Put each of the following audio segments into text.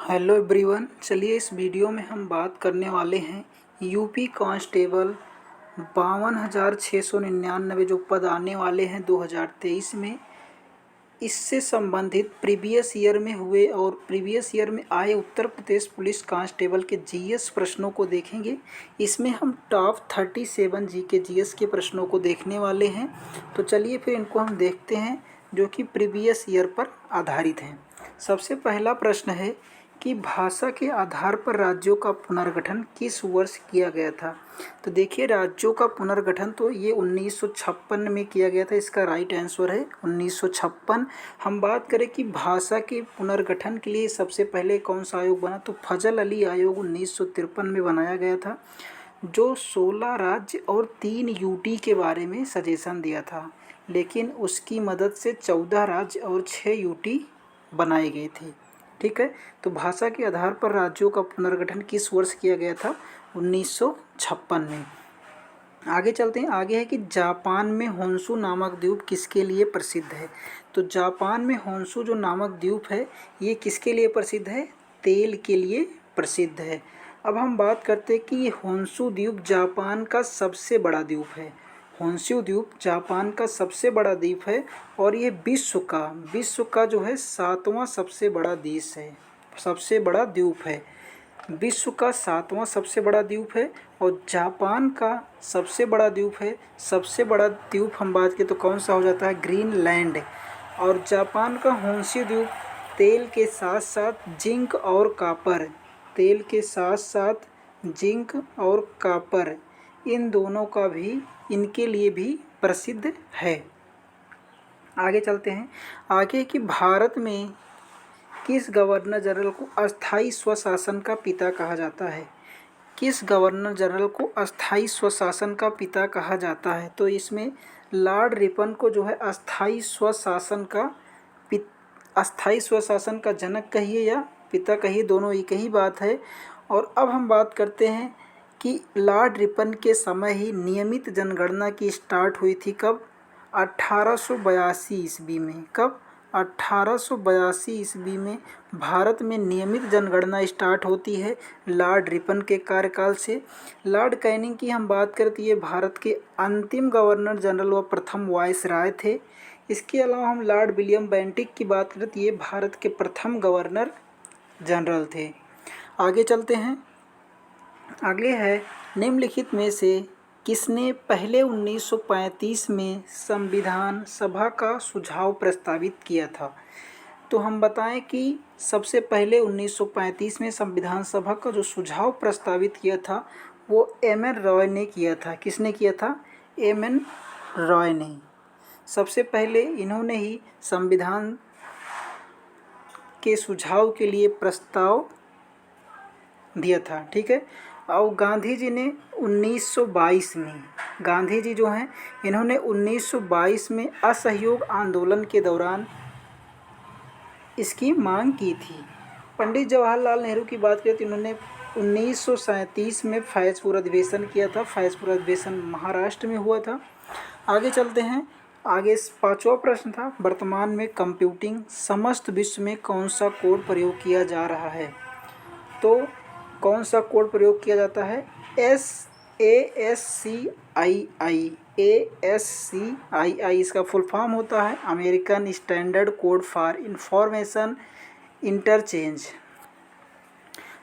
Hello everyone. चलिए इस video में हम बात करने वाले हैं यूपी कांस्टेबल 52,699 जो पद आने वाले हैं 2023 में। इससे संबंधित प्रीवियस ईयर में हुए और प्रीवियस ईयर में आए उत्तर प्रदेश पुलिस कांस्टेबल के जीएस प्रश्नों को देखेंगे। इसमें हम टॉप 37 जीके जीएस के प्रश्नों को देखने वाले हैं। तो चलिए फिर इनको हम देखते हैं जो कि प्रीवियस ईयर पर आधारित हैं। सबसे पहला प्रश्न है कि भाषा के आधार पर राज्यों का पुनर्गठन किस वर्ष किया गया था। तो देखिए, राज्यों का पुनर्गठन तो ये 1956 में किया गया था। इसका राइट आंसर है 1956। हम बात करें कि भाषा के पुनर्गठन के लिए सबसे पहले कौन सा आयोग बना, तो फजल अली आयोग 1953 में बनाया गया था, जो 16 राज्य और 3 यूटी के बारे में सजेशन दिया था। लेकिन उसकी मदद से 14 राज्य और 6 यूटी बनाए गए थे। ठीक है, तो भाषा के आधार पर राज्यों का पुनर्गठन किस वर्ष किया गया था, 1956 में। आगे चलते हैं। आगे है कि जापान में होन्शु नामक द्वीप किसके लिए प्रसिद्ध है। तो जापान में होन्शु जो नामक द्वीप है ये किसके लिए प्रसिद्ध है, तेल के लिए प्रसिद्ध है। अब हम बात करते हैं कि ये होन्शु द्वीप जापान का सबसे बड़ा द्वीप है। होन्शु द्वीप जापान का सबसे बड़ा द्वीप है और ये विश्व का जो है 7वां सबसे बड़ा देश है, सबसे बड़ा द्वीप है। विश्व का 7वां सबसे बड़ा द्वीप है और जापान का सबसे बड़ा द्वीप है। सबसे बड़ा द्वीप हम बात करें तो कौन सा हो जाता है, ग्रीनलैंड। और जापान का होन्शु द्वीप तेल के साथ साथ जिंक और कॉपर, तेल के साथ साथ जिंक और कॉपर, इन दोनों का भी, इनके लिए भी प्रसिद्ध है। आगे चलते हैं। आगे कि भारत में किस गवर्नर जनरल को अस्थाई स्वशासन का पिता कहा जाता है। किस गवर्नर जनरल को अस्थाई स्वशासन का पिता कहा जाता है। तो इसमें लॉर्ड रिपन को जो है अस्थाई स्वशासन का जनक कहिए या पिता कहिए, दोनों एक ही बात है। और अब हम बात करते हैं कि लॉर्ड रिपन के समय ही नियमित जनगणना की स्टार्ट हुई थी। कब, 1882 ईस्वी में। कब, 1882 ईस्वी में भारत में नियमित जनगणना स्टार्ट होती है लॉर्ड रिपन के कार्यकाल से। लॉर्ड कैनिंग की हम बात करते ये भारत के अंतिम गवर्नर जनरल व प्रथम वायसराय थे। इसके अलावा हम लॉर्ड विलियम बेंटिक की बात करें तो ये भारत के प्रथम गवर्नर जनरल थे। आगे चलते हैं। अगले है, निम्नलिखित में से किसने पहले 1935 में संविधान सभा का सुझाव प्रस्तावित किया था। तो हम बताएं कि सबसे पहले 1935 में संविधान सभा का जो सुझाव प्रस्तावित किया था वो एम.एन. रॉय ने किया था। किसने किया था, एम.एन. रॉय ने। सबसे पहले इन्होंने ही संविधान के सुझाव के लिए प्रस्ताव दिया था। ठीक है। और गांधी जी ने 1922 में, गांधी जी जो हैं इन्होंने 1922 में असहयोग आंदोलन के दौरान इसकी मांग की थी। पंडित जवाहरलाल नेहरू की बात करें तो इन्होंने 1937 में फैजपुर अधिवेशन किया था। फैजपुर अधिवेशन महाराष्ट्र में हुआ था। आगे चलते हैं। आगे 5वां प्रश्न था, वर्तमान में कंप्यूटिंग समस्त विश्व में कौन सा कोड प्रयोग किया जा रहा है। तो कौन सा कोड प्रयोग किया जाता है, ASCII। इसका फुल फॉर्म होता है American standard code for information interchange.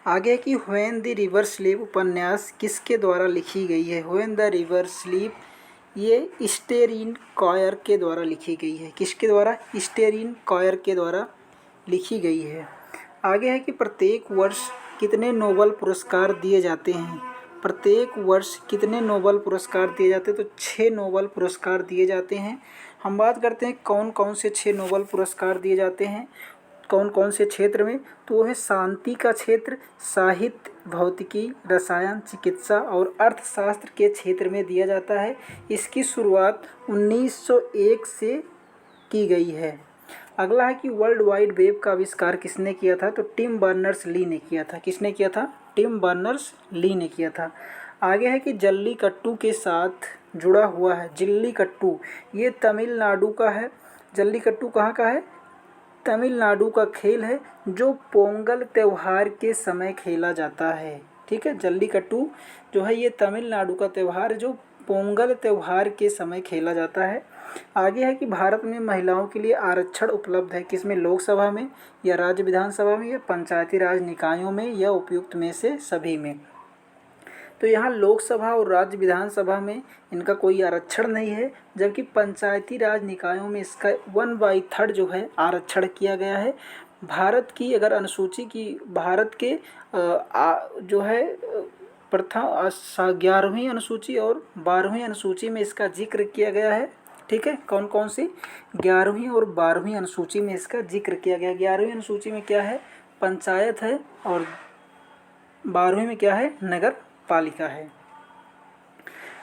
आगे कि व्हेन द रिवर स्लीप उपन्यास किसके द्वारा लिखी गई है। व्हेन द रिवर स्लीप ये स्टेरिन कॉयर के द्वारा लिखी गई है। किसके द्वारा, स्टेरिन कॉयर के द्वारा लिखी गई है। आगे है कि प्रत्येक वर्ष कितने नोबेल पुरस्कार दिए जाते हैं। प्रत्येक वर्ष कितने नोबेल पुरस्कार दिए जाते हैं, तो 6 नोबेल पुरस्कार दिए जाते हैं। हम बात करते हैं कौन कौन से 6 नोबेल पुरस्कार दिए जाते हैं, कौन कौन से क्षेत्र में। तो वो है शांति का क्षेत्र, साहित्य, भौतिकी, रसायन, चिकित्सा और अर्थशास्त्र के क्षेत्र में दिया जाता है। इसकी शुरुआत 1901 से की गई है। अगला है कि वर्ल्ड वाइड वेब का आविष्कार किसने किया था। तो टिम बर्नर्स-ली ने किया था। किसने किया था, टिम बर्नर्स-ली ने किया था। आगे है कि जल्लीकट्टू के साथ जुड़ा हुआ है। जल्लीकट्टू ये तमिलनाडु का है। जल्लीकट्टू कहाँ का है, तमिलनाडु का खेल है जो पोंगल त्यौहार के समय खेला जाता है। ठीक है, जल्लीकट्टू जो है ये तमिलनाडु का त्यौहार जो पोंगल त्यौहार के समय खेला जाता है। आगे है कि भारत में महिलाओं के लिए आरक्षण उपलब्ध है किसमें, लोकसभा में या राज्य विधानसभा में या पंचायती राज निकायों में या उपयुक्त में से सभी में। तो यहाँ लोकसभा और राज्य विधानसभा में इनका कोई आरक्षण नहीं है, जबकि पंचायती राज निकायों में इसका 1/3 जो है आरक्षण किया गया है। भारत की अगर अनुसूची की भारत के जो है प्रथम 11वीं अनुसूची और 12वीं अनुसूची में इसका जिक्र किया गया है। ठीक है, कौन कौन सी, 11वीं और 12वीं अनुसूची में इसका जिक्र किया गया। 11वीं अनुसूची में क्या है, पंचायत है, और 12वीं में क्या है, नगर पालिका है।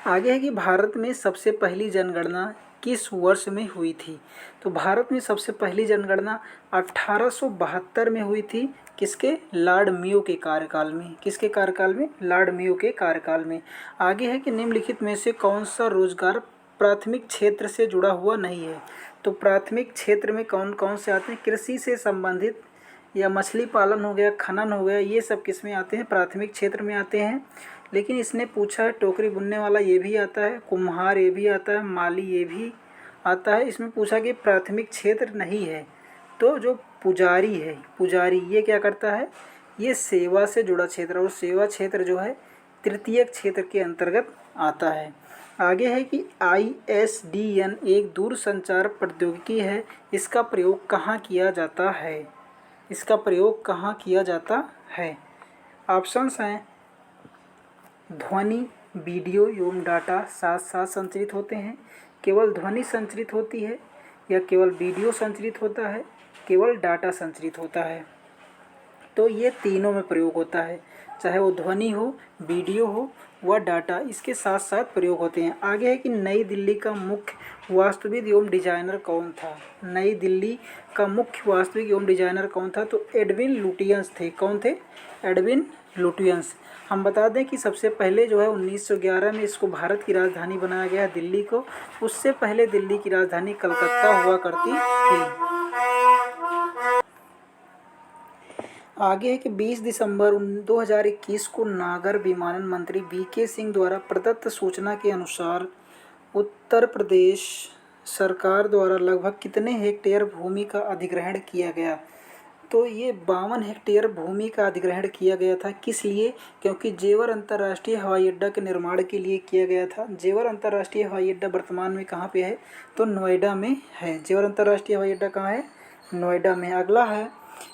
आगे है कि भारत में सबसे पहली जनगणना किस वर्ष में हुई थी। तो भारत में सबसे पहली जनगणना 1872 में हुई थी। किसके, लॉर्ड मेयो के कार्यकाल में। किसके कार्यकाल में, लॉर्ड मेयो के कार्यकाल में। आगे है कि निम्नलिखित में से कौन सा रोजगार प्राथमिक क्षेत्र से जुड़ा हुआ नहीं है। तो प्राथमिक क्षेत्र में कौन कौन से आते हैं, कृषि से संबंधित या मछली पालन हो गया, खनन हो गया, ये सब किस में आते हैं, प्राथमिक क्षेत्र में आते हैं। लेकिन इसने पूछा है टोकरी बुनने वाला ये भी आता है, कुम्हार ये भी आता है, माली ये भी आता है। इसमें पूछा कि प्राथमिक क्षेत्र नहीं है, तो जो पुजारी है, पुजारी ये क्या करता है, ये सेवा से जुड़ा क्षेत्र, और सेवा क्षेत्र जो है तृतीयक क्षेत्र के अंतर्गत आता है। आगे है कि ISDN एक दूरसंचार प्रौद्योगिकी है, इसका प्रयोग कहाँ किया जाता है। इसका प्रयोग कहाँ किया जाता है। ऑप्शंस हैं ध्वनि, वीडियो एवं डाटा साथ साथ संचरित होते हैं, केवल ध्वनि संचरित होती है, या केवल वीडियो संचरित होता है, केवल डाटा संचरित होता है। तो ये तीनों में प्रयोग होता है, चाहे वो ध्वनि हो, वीडियो हो व डाटा, इसके साथ साथ प्रयोग होते हैं। आगे है कि नई दिल्ली का मुख्य वास्तुविद एवं डिजाइनर कौन था। नई दिल्ली का मुख्य वास्तविक एवं डिजाइनर कौन था, तो एडविन लुटियंस थे। कौन थे, एडविन लुटियंस। हम बता दें कि सबसे पहले जो है 1911 में इसको भारत की राजधानी बनाया गया दिल्ली को। उससे पहले दिल्ली की राजधानी कलकत्ता हुआ करती थी। आगे है कि 20 दिसंबर 2021 को नागर विमानन मंत्री VK सिंह द्वारा प्रदत्त सूचना के अनुसार उत्तर प्रदेश सरकार द्वारा लगभग कितने हेक्टेयर भूमि का अधिग्रहण किया गया। तो ये 52 हेक्टेयर भूमि का अधिग्रहण किया गया था। किस लिए, क्योंकि जेवर अंतर्राष्ट्रीय हवाई अड्डा के निर्माण के लिए किया गया था। जेवर अंतर्राष्ट्रीय हवाई अड्डा वर्तमान में कहाँ पे है, तो नोएडा में है। जेवर अंतर्राष्ट्रीय हवाई अड्डा कहाँ है, नोएडा में। अगला है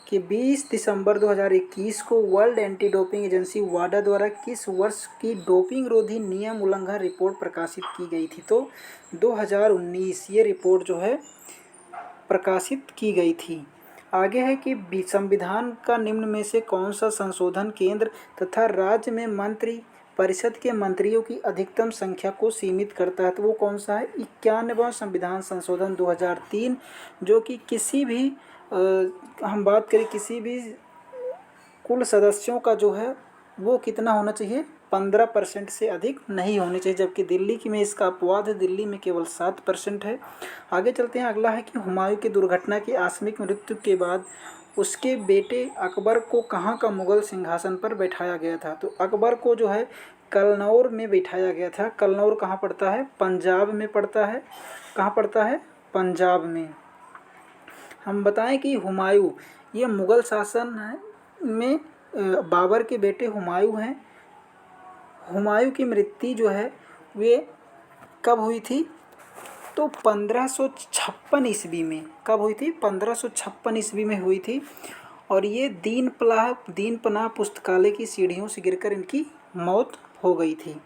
कि 20 दिसंबर 2021 को वर्ल्ड एंटी डोपिंग एजेंसी वाडा द्वारा किस वर्ष की डोपिंग रोधी नियम उल्लंघन रिपोर्ट प्रकाशित की गई थी। तो 2019 ये रिपोर्ट जो है प्रकाशित की गई थी। आगे है कि संविधान का निम्न में से कौन सा संशोधन केंद्र तथा राज्य में मंत्री परिषद के मंत्रियों की अधिकतम संख्या को सीमित करता है। तो वो कौन सा है, 91वां संविधान संशोधन 2003, जो कि किसी भी हम बात करें किसी भी कुल सदस्यों का जो है वो कितना होना चाहिए, 15% से अधिक नहीं होने चाहिए, जबकि दिल्ली की में इसका अपवाद है, दिल्ली में केवल 7% है। आगे चलते हैं। अगला है कि हुमायूं की दुर्घटना की आकस्मिक मृत्यु के बाद उसके बेटे अकबर को कहाँ का मुगल सिंहासन पर बैठाया गया था। तो अकबर को जो है कलनौर में बैठाया गया था। कलनौर कहाँ पड़ता है, पंजाब में पड़ता है। कहाँ पड़ता है, पंजाब में। हम बताएं कि हुमायूं ये मुग़ल शासन में बाबर के बेटे हुमायूं हैं। हुमायूं की मृत्यु जो है वे कब हुई थी, तो 1556 ईस्वी में। कब हुई थी, 1556 ईस्वी में हुई थी। और ये दीन पनाह पुस्तकालय की सीढ़ियों से गिरकर इनकी मौत हो गई थी।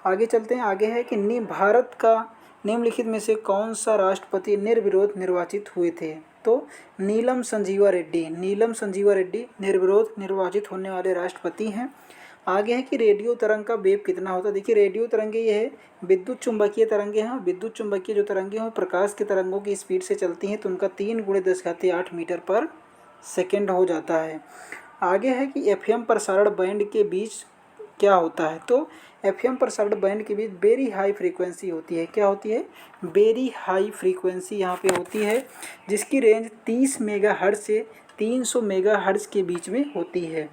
आगे चलते हैं। आगे है कि भारत का निम्नलिखित में से कौन सा राष्ट्रपति निर्विरोध निर्वाचित हुए थे। तो नीलम संजीवा रेड्डी। नीलम संजीवा रेड्डी निर्विरोध निर्वाचित होने वाले राष्ट्रपति हैं। आगे है कि रेडियो तरंग का वेग कितना होता है। देखिए रेडियो तरंगे ये है, विद्युत चुंबकीय तरंगे हैं। विद्युत चुंबकीय जो तरंगे हैं प्रकाश के तरंगों की स्पीड से चलती हैं, तो उनका 3 × 10⁸ मीटर पर सेकेंड हो जाता है। आगे है कि FM प्रसारण बैंड के बीच क्या होता है। तो एफएम प्रसारण बैंड के बीच वेरी हाई फ्रीक्वेंसी होती है। क्या होती है? वेरी हाई फ्रीक्वेंसी यहाँ पे होती है, जिसकी रेंज 30 मेगाहर्ट्ज से 300 मेगाहर्ट्ज के बीच में होती है।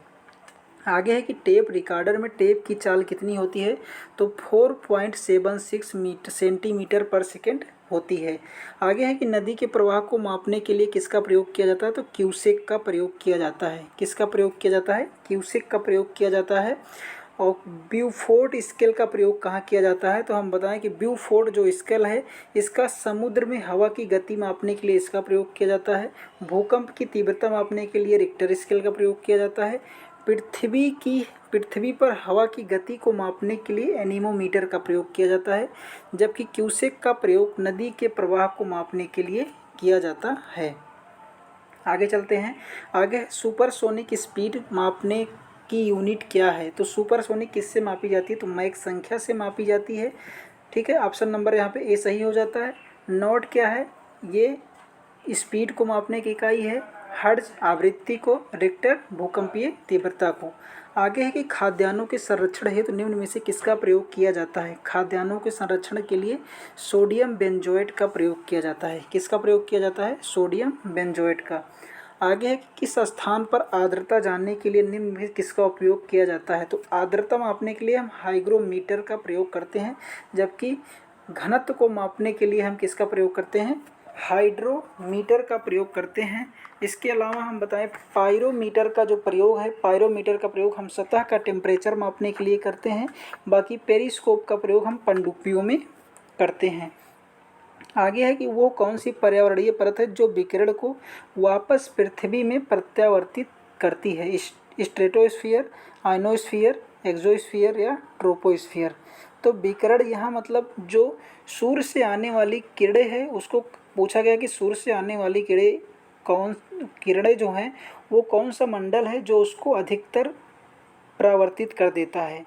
आगे है कि टेप रिकॉर्डर में टेप की चाल कितनी होती है? तो 4.76 सेंटीमीटर पर सेकेंड होती है। आगे है कि नदी के प्रवाह को मापने के लिए किसका प्रयोग किया जाता है? तो क्यूसेक का प्रयोग किया जाता है। किसका प्रयोग किया जाता है? क्यूसेक का प्रयोग किया जाता है। और ब्यूफोर्ट स्केल का प्रयोग कहाँ किया जाता है? तो हम बताएं कि ब्यूफोर्ट जो स्केल है, इसका समुद्र में हवा की गति मापने के लिए इसका प्रयोग किया जाता है। भूकंप की तीव्रता मापने के लिए रिक्टर स्केल का प्रयोग किया जाता है। पृथ्वी पर हवा की गति को मापने के लिए एनीमोमीटर का प्रयोग किया जाता है, जबकि क्यूसेक का प्रयोग नदी के प्रवाह को मापने के लिए किया जाता है। आगे चलते हैं। आगे सुपरसोनिक स्पीड मापने की यूनिट क्या है? तो सुपरसोनिक किससे मापी जाती है? तो मैक संख्या से मापी जाती है। ठीक है, ऑप्शन नंबर यहाँ पे ए सही हो जाता है। नॉट क्या है? ये स्पीड को मापने की इकाई है। हर्ट्ज आवृत्ति को, रिक्टर भूकंपीय तीव्रता को। आगे है कि खाद्यान्नों के संरक्षण हेतु निम्न में से किसका प्रयोग किया जाता है? खाद्यान्नों के संरक्षण के लिए सोडियम बेंजोएट का प्रयोग किया जाता है। किसका प्रयोग किया जाता है? सोडियम बेंजोएट का। आगे है कि किस स्थान पर आर्द्रता जानने के लिए निम्न में किसका उपयोग किया जाता है? तो आर्द्रता मापने के लिए हम हाइग्रोमीटर का प्रयोग करते हैं, जबकि घनत्व को मापने के लिए हम किसका प्रयोग करते हैं? हाइड्रोमीटर का प्रयोग करते हैं। इसके अलावा हम बताएं पायरोमीटर का जो प्रयोग है, पायरोमीटर का प्रयोग हम सतह का टेम्परेचर मापने के लिए करते हैं। बाकी पेरिस्कोप का प्रयोग हम पनडुब्बियों में करते हैं। आगे है कि वो कौन सी पर्यावरणीय परत है जो विकिरण को वापस पृथ्वी में प्रत्यावर्तित करती है? स्ट्रेटोस्फीयर, आयनोस्फीयर, एक्सोस्फीयर या ट्रोपोस्फीयर। तो विकिरण यहाँ मतलब जो सूर्य से आने वाली किरणें हैं, उसको पूछा गया कि सूर्य से आने वाली किरणें जो हैं वो कौन सा मंडल है जो उसको अधिकतर परावर्तित कर देता है।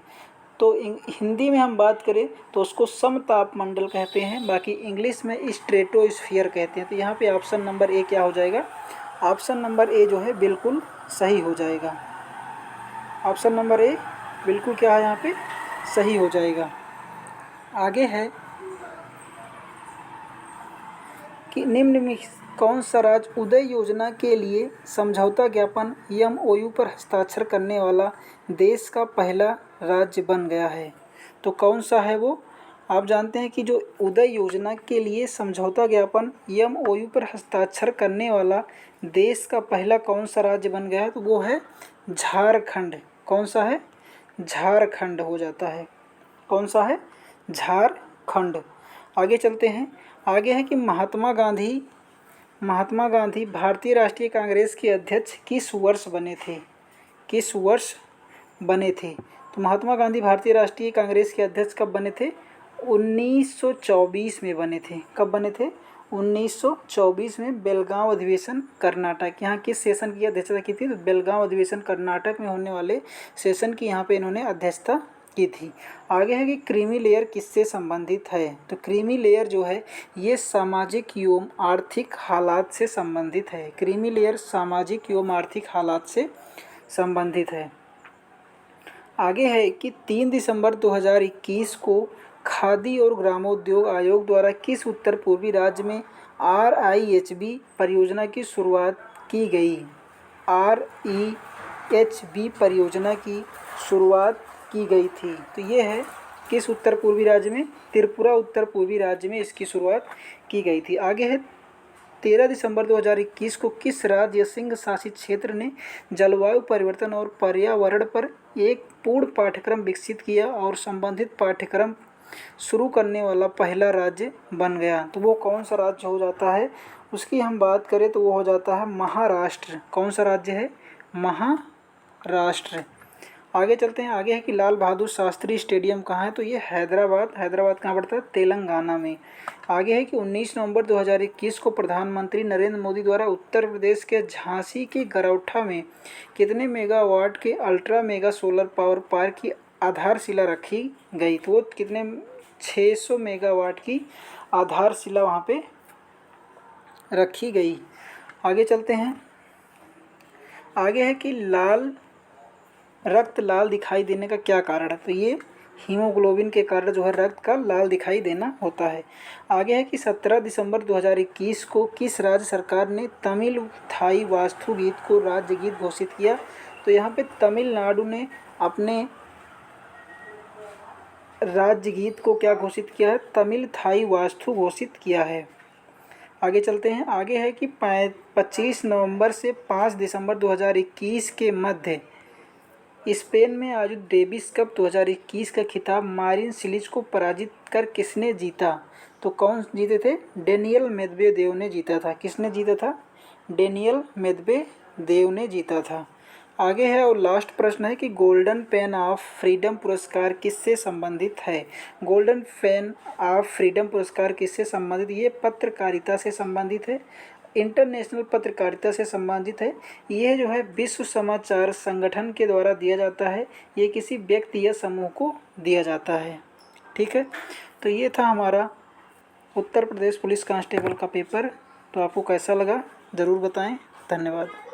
तो हिंदी में हम बात करें तो उसको समताप मंडल कहते हैं, बाकी इंग्लिश में स्ट्रेटोस्फीयर कहते हैं। तो यहाँ पे ऑप्शन नंबर ए क्या हो जाएगा? ऑप्शन नंबर ए जो है बिल्कुल सही हो जाएगा। ऑप्शन नंबर ए बिल्कुल क्या है यहाँ पे सही हो जाएगा। आगे है कि निम्न में कौन सा राज्य उदय योजना के लिए समझौता ज्ञापन MOU पर हस्ताक्षर करने वाला देश का पहला राज्य बन गया है? तो कौन सा है वो? आप जानते हैं कि जो उदय योजना के लिए समझौता ज्ञापन MOU पर हस्ताक्षर करने वाला देश का पहला कौन सा राज्य बन गया है? तो वो है झारखंड। कौन सा है? झारखंड हो जाता है। कौन सा है? झारखंड। आगे चलते हैं। आगे है कि महात्मा गांधी भारतीय राष्ट्रीय कांग्रेस के अध्यक्ष किस वर्ष बने थे? किस वर्ष बने थे? तो महात्मा गांधी भारतीय राष्ट्रीय कांग्रेस के अध्यक्ष कब बने थे? 1924 में बने थे। कब बने थे? 1924 में बेलगांव अधिवेशन कर्नाटक। यहाँ किस सेशन की अध्यक्षता की थी? तो बेलगांव अधिवेशन कर्नाटक में होने वाले सेशन की यहाँ पे इन्होंने अध्यक्षता की थी। आगे है कि क्रीमी लेयर किससे संबंधित है? तो क्रीमी लेयर जो है ये सामाजिक एवं आर्थिक हालात से संबंधित है। क्रीमी लेयर सामाजिक एवं आर्थिक हालात से संबंधित है। आगे है कि 3 दिसंबर 2021 को खादी और ग्रामोद्योग आयोग द्वारा किस उत्तर पूर्वी राज्य में RIHB परियोजना की शुरुआत की गई? RIHB परियोजना की शुरुआत की गई थी। तो ये है किस उत्तर पूर्वी राज्य में? त्रिपुरा उत्तर पूर्वी राज्य में इसकी शुरुआत की गई थी। आगे है 13 दिसंबर 2021 को किस राज्य सिंह शासित क्षेत्र ने जलवायु परिवर्तन और पर्यावरण पर एक पूर्ण पाठ्यक्रम विकसित किया और संबंधित पाठ्यक्रम शुरू करने वाला पहला राज्य बन गया? तो वो कौन सा राज्य हो जाता है? उसकी हम बात करें तो वो हो जाता है महाराष्ट्र। कौन सा राज्य है? महाराष्ट्र। आगे चलते हैं। आगे है कि लाल बहादुर शास्त्री स्टेडियम कहाँ है? तो ये हैदराबाद कहाँ पड़ता है? तेलंगाना में। आगे है कि 19 नवंबर 2021 को प्रधानमंत्री नरेंद्र मोदी द्वारा उत्तर प्रदेश के झांसी के गरौठा में कितने मेगावाट के ultra mega solar power park की आधारशिला रखी गई? तो वो कितने? 600 मेगावाट की आधारशिला वहाँ पे रखी गई। आगे चलते हैं। आगे है कि रक्त लाल दिखाई देने का क्या कारण है? तो ये हीमोग्लोबिन के कारण जो है रक्त का लाल दिखाई देना होता है। आगे है कि 17 दिसंबर 2021 को किस राज्य सरकार ने तमिल थाई वास्तु गीत को राज्य गीत घोषित किया? तो यहाँ पे तमिलनाडु ने अपने राज्य गीत को क्या घोषित किया है? तमिल थाई वास्तु घोषित किया है। आगे चलते हैं। आगे है कि 25 नवंबर से 5 दिसंबर 2021 के मध्य स्पेन में आयोजित डेविस कप 2021 का खिताब मारिन सिलिच को पराजित कर किसने जीता? तो कौन जीते थे? डेनियल मेदवेदेव ने जीता था। किसने जीता था? डेनियल मेदवेदेव ने जीता था। आगे है और लास्ट प्रश्न है कि गोल्डन पेन ऑफ फ्रीडम पुरस्कार किससे संबंधित है? गोल्डन पेन ऑफ फ्रीडम पुरस्कार किससे संबंधित? ये पत्रकारिता से संबंधित है, इंटरनेशनल पत्रकारिता से संबंधित है। यह जो है विश्व समाचार संगठन के द्वारा दिया जाता है, ये किसी व्यक्ति या समूह को दिया जाता है। ठीक है, तो ये था हमारा उत्तर प्रदेश पुलिस कांस्टेबल का पेपर। तो आपको कैसा लगा ज़रूर बताएं। धन्यवाद।